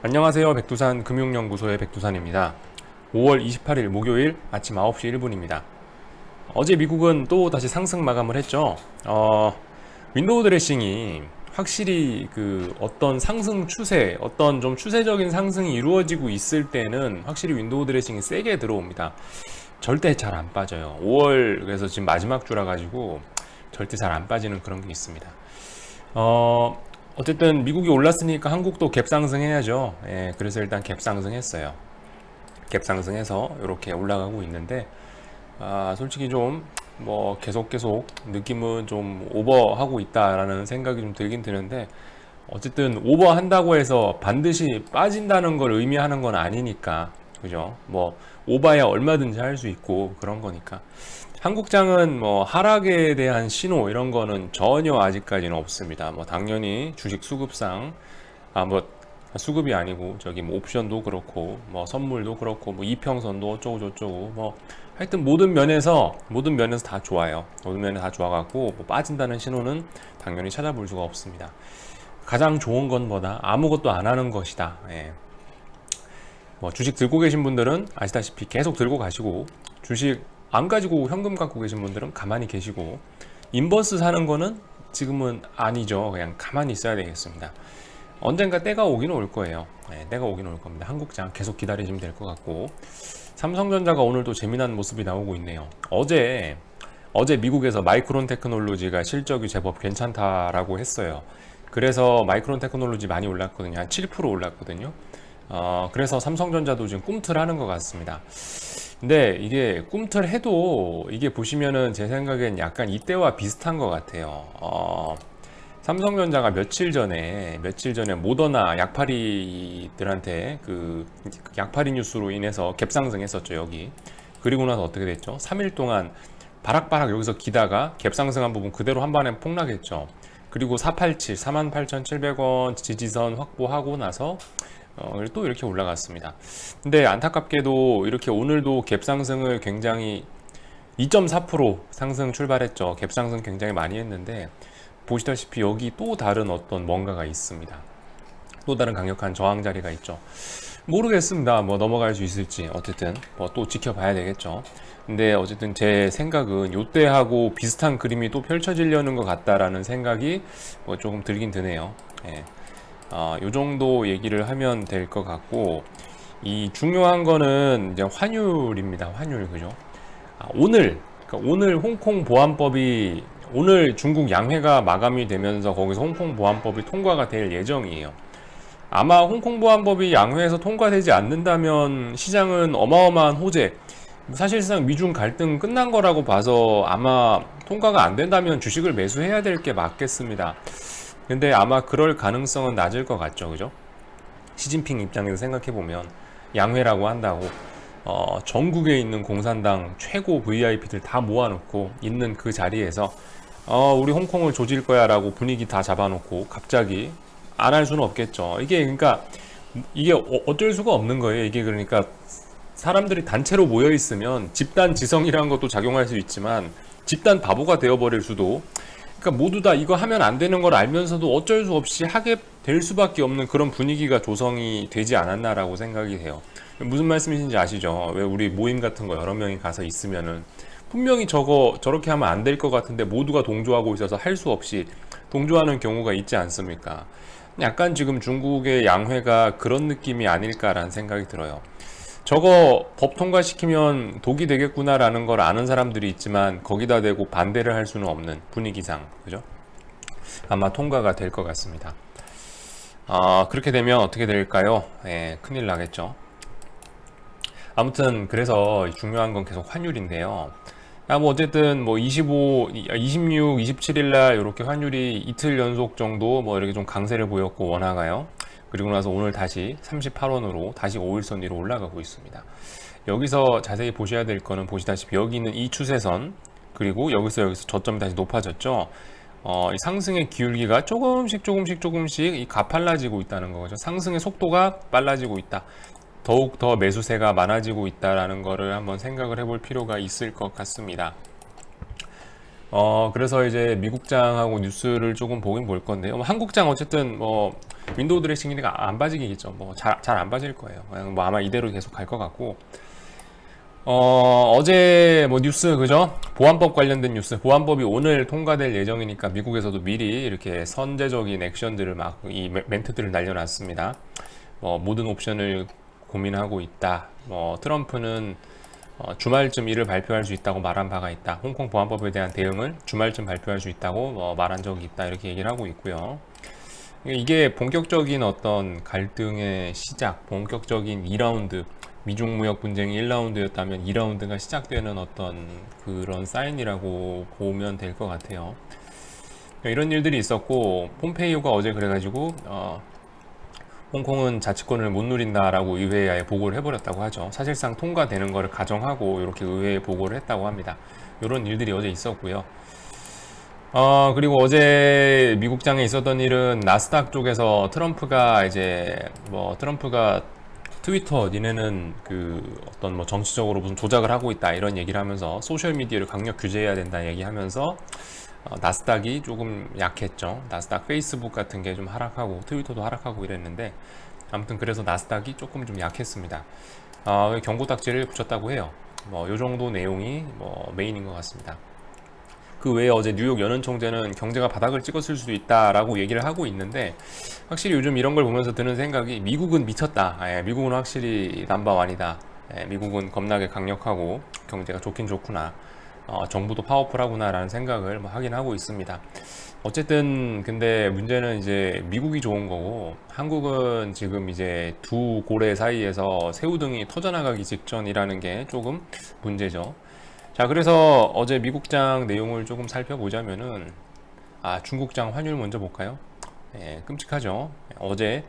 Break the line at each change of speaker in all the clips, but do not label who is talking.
안녕하세요. 백두산 금융연구소의 백두산입니다. 5월 28일 목요일 아침 9시 1분입니다. 어제 미국은 또 다시 상승 마감을 했죠. 윈도우 드레싱이 확실히 어떤 상승 추세, 어떤 좀 추세적인 상승이 이루어지고 있을 때는 확실히 윈도우 드레싱이 세게 들어옵니다. 절대 잘 안 빠져요. 5월 그래서 지금 마지막 주라 가지고 절대 잘 안 빠지는 그런 게 있습니다. 어쨌든 미국이 올랐으니까 한국도 갭 상승해야죠. 예, 그래서 일단 갭 상승했어요. 갭 상승해서 이렇게 올라가고 있는데, 솔직히 좀 뭐 계속 느낌은 좀 오버하고 있다라는 생각이 좀 들긴 드는데, 어쨌든 오버한다고 해서 반드시 빠진다는 걸 의미하는 건 아니니까, 그죠? 뭐 오버야 얼마든지 할 수 있고 그런 거니까. 한국장은 뭐 하락에 대한 신호 이런 거는 전혀 아직까지는 없습니다. 뭐 당연히 주식 수급상 뭐 수급이 아니고 저기 뭐 옵션도 그렇고 뭐 선물도 그렇고 뭐 이평선도 어쩌고 저쩌고 뭐 하여튼 모든 면에서 다 좋아요. 모든 면에 다 좋아갖고 뭐 빠진다는 신호는 당연히 찾아볼 수가 없습니다. 가장 좋은 건 뭐다? 아무것도 안 하는 것이다. 예. 뭐 주식 들고 계신 분들은 아시다시피 계속 들고 가시고, 주식 안 가지고 현금 갖고 계신 분들은 가만히 계시고, 인버스 사는 거는 지금은 아니죠. 그냥 가만히 있어야 되겠습니다. 언젠가 때가 오긴 올 거예요. 네, 때가 오긴 올 겁니다. 한국장 계속 기다리시면 될 것 같고, 삼성전자가 오늘도 재미난 모습이 나오고 있네요. 어제 미국에서 마이크론 테크놀로지가 실적이 제법 괜찮다라고 했어요. 그래서 마이크론 테크놀로지 많이 올랐거든요. 한 7% 올랐거든요. 그래서 삼성전자도 지금 꿈틀하는 것 같습니다. 근데 이게 꿈틀해도 이게 보시면은 제 생각엔 약간 이때와 비슷한 것 같아요. 삼성전자가 며칠 전에 모더나 약파리들한테 약파리 뉴스로 인해서 갭상승했었죠, 여기. 그리고 나서 어떻게 됐죠? 3일 동안 바락바락 여기서 기다가 갭상승한 부분 그대로 한 번에 폭락했죠. 그리고 487, 48,700원 지지선 확보하고 나서 또 이렇게 올라갔습니다. 근데 안타깝게도 이렇게 오늘도 갭 상승을 굉장히 2.4% 상승 출발했죠. 갭 상승 굉장히 많이 했는데, 보시다시피 여기 또 다른 어떤 뭔가가 있습니다. 또 다른 강력한 저항 자리가 있죠. 모르겠습니다. 뭐 넘어갈 수 있을지. 어쨌든 뭐 또 지켜봐야 되겠죠. 근데 어쨌든 제 생각은 요때하고 비슷한 그림이 또 펼쳐지려는 것 같다라는 생각이 뭐 조금 들긴 드네요. 예. 요 정도 얘기를 하면 될 것 같고, 이 중요한 거는 이제 환율입니다. 환율, 그죠? 그러니까 오늘 홍콩 보안법이, 오늘 중국 양회가 마감이 되면서 거기서 홍콩 보안법이 통과가 될 예정이에요. 아마 홍콩 보안법이 양회에서 통과되지 않는다면 시장은 어마어마한 호재, 사실상 미중 갈등 끝난 거라고 봐서 아마 통과가 안 된다면 주식을 매수해야 될 게 맞겠습니다. 근데 아마 그럴 가능성은 낮을 것 같죠, 그죠? 시진핑 입장에서 생각해보면 양회라고 한다고 전국에 있는 공산당 최고 VIP들 다 모아놓고 있는 그 자리에서 우리 홍콩을 조질 거야 라고 분위기 다 잡아놓고 갑자기 안 할 수는 없겠죠. 이게 그러니까 이게 어쩔 수가 없는 거예요. 이게 그러니까 사람들이 단체로 모여 있으면 집단 지성이라는 것도 작용할 수 있지만 집단 바보가 되어버릴 수도, 그러니까 모두 다 이거 하면 안 되는 걸 알면서도 어쩔 수 없이 하게 될 수밖에 없는 그런 분위기가 조성이 되지 않았나라고 생각이 돼요. 무슨 말씀이신지 아시죠? 왜 우리 모임 같은 거 여러 명이 가서 있으면은 분명히 저렇게 하면 안 될 것 같은데 모두가 동조하고 있어서 할 수 없이 동조하는 경우가 있지 않습니까? 약간 지금 중국의 양회가 그런 느낌이 아닐까라는 생각이 들어요. 저거 법 통과시키면 독이 되겠구나라는 걸 아는 사람들이 있지만 거기다 대고 반대를 할 수는 없는 분위기상, 그죠? 아마 통과가 될 것 같습니다. 그렇게 되면 어떻게 될까요? 예, 큰일 나겠죠. 아무튼 그래서 중요한 건 계속 환율인데요. 뭐 어쨌든 뭐 26, 27일 날 이렇게 환율이 이틀 연속 정도 뭐 이렇게 좀 강세를 보였고 원화가요. 그리고 나서 오늘 다시 38원으로 다시 5일선 위로 올라가고 있습니다. 여기서 자세히 보셔야 될 거는 보시다시피 여기 있는 이 추세선, 그리고 여기서 저점이 다시 높아졌죠. 이 상승의 기울기가 조금씩 이 가팔라지고 있다는 거죠. 상승의 속도가 빨라지고 있다. 더욱 더 매수세가 많아지고 있다라는 거를 한번 생각을 해볼 필요가 있을 것 같습니다. 그래서 이제 미국장하고 뉴스를 조금 보긴 볼 건데요. 한국장 어쨌든 뭐 윈도우 드레싱이니까 안 빠지겠죠. 뭐 잘 안 빠질 거예요. 그냥 뭐 아마 이대로 계속 갈 것 같고. 어제 뭐 뉴스 그죠? 보안법 관련된 뉴스. 보안법이 오늘 통과될 예정이니까 미국에서도 미리 이렇게 선제적인 액션들을 막 이 멘트들을 날려놨습니다. 모든 옵션을 고민하고 있다. 트럼프는 주말쯤 이를 발표할 수 있다고 말한 바가 있다. 홍콩 보안법에 대한 대응을 주말쯤 발표할 수 있다고 말한 적이 있다. 이렇게 얘기를 하고 있고요. 이게 본격적인 어떤 갈등의 시작, 본격적인 2라운드, 미중 무역 분쟁이 1라운드였다면 2라운드가 시작되는 어떤 그런 사인이라고 보면 될 것 같아요. 이런 일들이 있었고, 폼페이오가 어제 그래가지고, 홍콩은 자치권을 못 누린다라고 의회에 보고를 해버렸다고 하죠. 사실상 통과되는 것을 가정하고 이렇게 의회에 보고를 했다고 합니다. 이런 일들이 어제 있었고요. 그리고 어제 미국장에 있었던 일은 나스닥 쪽에서 트럼프가 트위터 니네는 그 어떤 뭐 정치적으로 무슨 조작을 하고 있다 이런 얘기를 하면서 소셜 미디어를 강력 규제해야 된다 얘기하면서 나스닥이 조금 약했죠. 나스닥 페이스북 같은 게 좀 하락하고 트위터도 하락하고 이랬는데 아무튼 그래서 나스닥이 조금 좀 약했습니다. 경고 딱지를 붙였다고 해요. 요 정도 내용이 메인인 것 같습니다. 그 외에 어제 뉴욕 연은 총재는 경제가 바닥을 찍었을 수도 있다라고 얘기를 하고 있는데 확실히 요즘 이런 걸 보면서 드는 생각이 미국은 미쳤다. 미국은 확실히 넘버원이다. 미국은 겁나게 강력하고 경제가 좋긴 좋구나. 정부도 파워풀하구나 라는 생각을 하긴 하고 있습니다. 어쨌든 근데 문제는 이제 미국이 좋은 거고 한국은 지금 이제 두 고래 사이에서 새우등이 터져나가기 직전이라는 게 조금 문제죠. 자, 그래서 어제 미국장 내용을 조금 살펴보자면은, 중국장 환율 먼저 볼까요? 끔찍하죠. 어제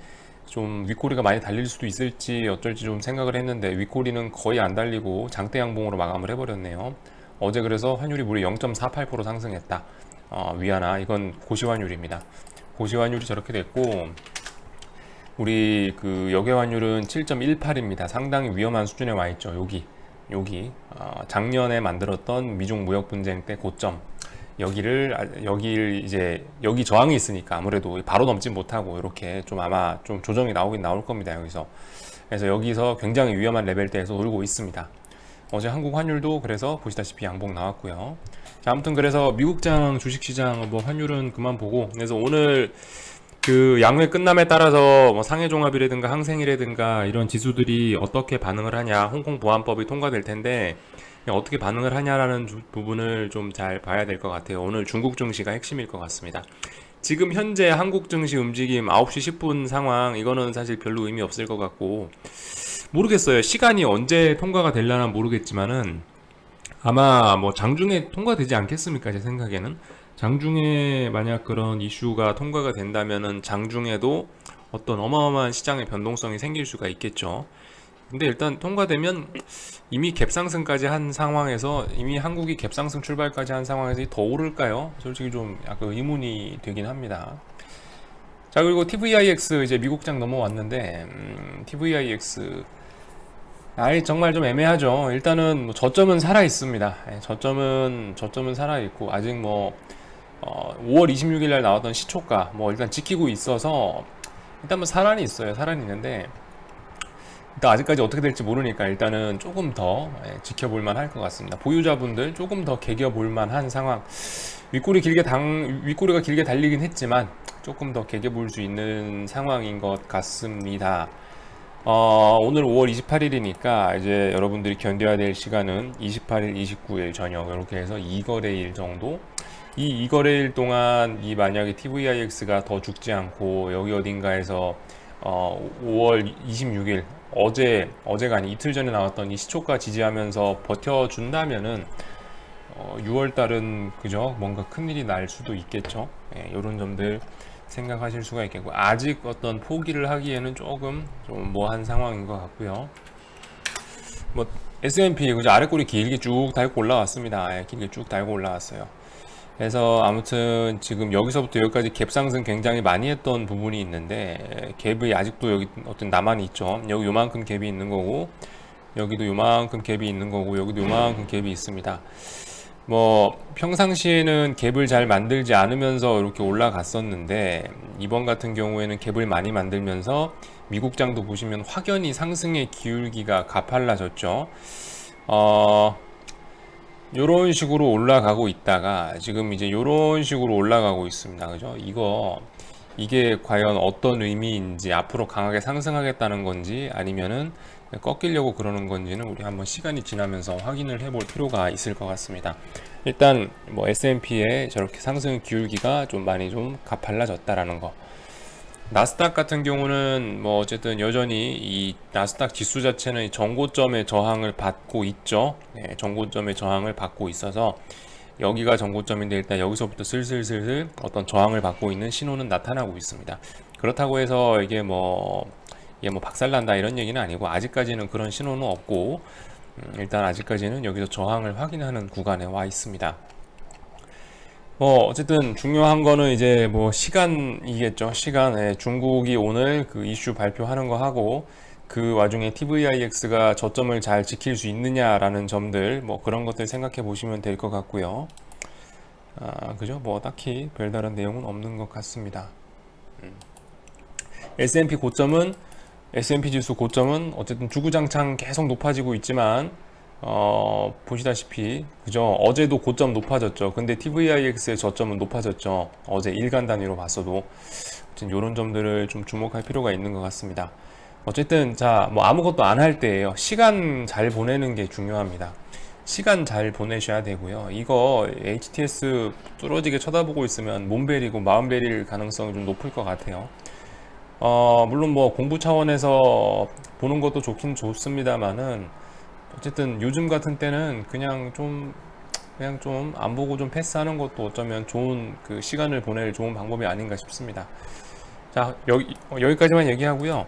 좀 윗꼬리가 많이 달릴 수도 있을지 어쩔지 좀 생각을 했는데, 윗꼬리는 거의 안 달리고 장대 양봉으로 마감을 해버렸네요. 어제 그래서 환율이 무려 0.48% 상승했다. 위안화, 이건 고시환율입니다. 고시환율이 저렇게 됐고, 우리 그 역외 환율은 7.18입니다. 상당히 위험한 수준에 와 있죠. 여기 작년에 만들었던 미중 무역 분쟁 때 고점 여기를 이제 여기 저항이 있으니까 아무래도 바로 넘지 못하고 이렇게 좀 아마 좀 조정이 나오긴 나올 겁니다. 여기서 그래서 여기서 굉장히 위험한 레벨대에서 놀고 있습니다. 어제 한국 환율도 그래서 보시다시피 양봉 나왔고요. 자, 아무튼 그래서 미국장 주식시장 환율은 그만 보고 그래서 오늘 그 양회 끝남에 따라서 상해종합이라든가 항생이라든가 이런 지수들이 어떻게 반응을 하냐, 홍콩 보안법이 통과될 텐데 어떻게 반응을 하냐라는 부분을 좀 잘 봐야 될 것 같아요. 오늘 중국 증시가 핵심일 것 같습니다. 지금 현재 한국 증시 움직임 9시 10분 상황 이거는 사실 별로 의미 없을 것 같고 모르겠어요. 시간이 언제 통과가 될려나 모르겠지만은 아마 장중에 통과되지 않겠습니까? 제 생각에는 장중에 만약 그런 이슈가 통과가 된다면은 장중에도 어떤 어마어마한 시장의 변동성이 생길 수가 있겠죠. 근데 일단 통과되면 이미 갭상승까지 한 상황에서 이미 한국이 갭상승 출발까지 한 상황에서 더 오를까요? 솔직히 좀 약간 의문이 되긴 합니다. 자, 그리고 TVIX 이제 미국장 넘어왔는데 TVIX 정말 좀 애매하죠. 일단은 저점은 살아 있습니다. 저점은 살아 있고 아직 5월 26일 날 나왔던 시초가 일단 지키고 있어서 일단 살아는 있어요. 살아는 있는데 일단 아직까지 어떻게 될지 모르니까 일단은 조금 더 지켜볼만 할 것 같습니다. 보유자분들 조금 더 개겨볼만 한 상황. 윗꼬리가 길게 달리긴 했지만 조금 더 개겨볼 수 있는 상황인 것 같습니다. 오늘 5월 28일이니까 이제 여러분들이 견뎌야 될 시간은 28일, 29일 저녁 이렇게 해서 2거래일 정도. 이 2거래일 동안 만약에 TVIX가 더 죽지 않고 여기 어딘가에서 5월 26일 어제가 아니 이틀 전에 나왔던 이 시초가 지지하면서 버텨준다면은 6월 달은 그죠 뭔가 큰일이 날 수도 있겠죠. 이런 점들 생각하실 수가 있겠고 아직 어떤 포기를 하기에는 조금 좀 뭐한 상황인 것 같고요. S&P 그죠 아래꼬리 길게 쭉 달고 올라왔습니다. 길게 쭉 달고 올라왔어요. 그래서 아무튼 지금 여기서부터 여기까지 갭 상승 굉장히 많이 했던 부분이 있는데 갭이 아직도 여기 어떤 나만이 있죠. 여기 요만큼 갭이 있는 거고 여기도 요만큼 갭이 있는 거고 여기도 요만큼 갭이 있습니다. 뭐 평상시에는 갭을 잘 만들지 않으면서 이렇게 올라갔었는데 이번 같은 경우에는 갭을 많이 만들면서 미국장도 보시면 확연히 상승의 기울기가 가팔라졌죠. 어, 요런 식으로 올라가고 있다가 지금 이제 요런 식으로 올라가고 있습니다. 그죠? 이게 과연 어떤 의미인지, 앞으로 강하게 상승하겠다는 건지 아니면은 꺾이려고 그러는 건지는 우리 한번 시간이 지나면서 확인을 해볼 필요가 있을 것 같습니다. 일단 뭐 S&P의 저렇게 상승 기울기가 좀 많이 좀 가팔라졌다라는 거. 나스닥 같은 경우는 뭐 어쨌든 여전히 이 나스닥 지수 자체는 전고점의 저항을 받고 있죠. 네, 전고점의 저항을 받고 있어서 여기가 전고점인데 일단 여기서부터 슬슬슬슬 어떤 저항을 받고 있는 신호는 나타나고 있습니다. 그렇다고 해서 이게 뭐 박살난다 이런 얘기는 아니고 아직까지는 그런 신호는 없고 일단 아직까지는 여기서 저항을 확인하는 구간에 와 있습니다. 뭐 어쨌든 중요한 거는 이제 뭐 시간이겠죠. 시간에 중국이 오늘 그 이슈 발표하는 거 하고 그 와중에 TVIX가 저점을 잘 지킬 수 있느냐라는 점들 뭐 그런 것들 생각해 보시면 될 것 같고요. 그죠? 뭐 딱히 별다른 내용은 없는 것 같습니다. S&P 고점은 S&P 지수 고점은 어쨌든 주구장창 계속 높아지고 있지만 보시다시피 그죠? 어제도 고점 높아졌죠. 근데 TVIX의 저점은 높아졌죠. 어제 일간 단위로 봤어도 이런 점들을 좀 주목할 필요가 있는 것 같습니다. 어쨌든 자, 뭐 아무것도 안 할 때예요. 시간 잘 보내는 게 중요합니다. 시간 잘 보내셔야 되고요. 이거 HTS 뚫어지게 쳐다보고 있으면 몸 베리고 마음 베릴 가능성이 좀 높을 것 같아요. 물론 뭐 공부 차원에서 보는 것도 좋긴 좋습니다만은 어쨌든 요즘 같은 때는 그냥 좀 안 보고 좀 패스하는 것도 어쩌면 좋은 그 시간을 보낼 좋은 방법이 아닌가 싶습니다. 자, 여기까지만 얘기하고요.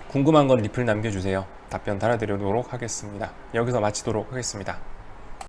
궁금한 건 리플 남겨주세요. 답변 달아드리도록 하겠습니다. 여기서 마치도록 하겠습니다.